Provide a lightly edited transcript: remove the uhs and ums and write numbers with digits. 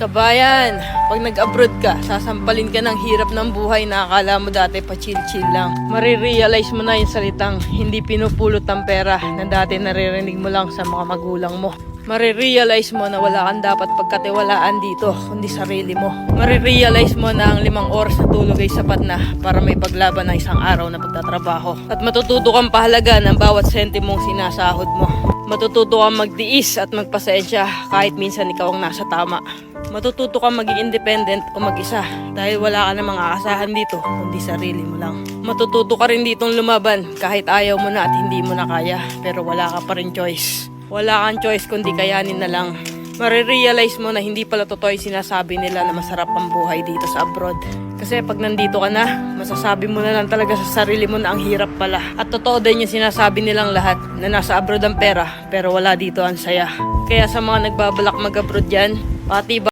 Kabayan, pag nag-abroad ka, sasampalin ka ng hirap ng buhay na akala mo dati pa chill-chill lang. Marirealize mo na yung salitang hindi pinupulot ng pera na dati naririnig mo lang sa mga magulang mo. Marirealize mo na wala kang dapat pagkatiwalaan dito, kundi sarili mo. Marirealize mo na ang 5 oras na tulog ay sapat na para may paglaban ng isang araw na pagtatrabaho. At matututo kang pahalaga ng bawat sentimong sinasahod mo. Matututo kang magtiis at magpasensya kahit minsan ikaw ang nasa tama. Matututo kang maging independent o mag-isa dahil wala ka namang aasahan dito kundi sarili mo lang. Matututo ka rin ditong lumaban kahit ayaw mo na at hindi mo na kaya pero wala ka pa rin choice. Wala kang choice kundi kayanin na lang. Marirealize mo na hindi pala totoo yung sinasabi nila na masarap ang buhay dito sa abroad. Kasi pag nandito ka na, masasabi mo na lang talaga sa sarili mo na ang hirap pala. At totoo din yung sinasabi nilang lahat na nasa abroad ang pera pero wala dito ang saya. Kaya sa mga nagbabalak mag-abroad dyan, pati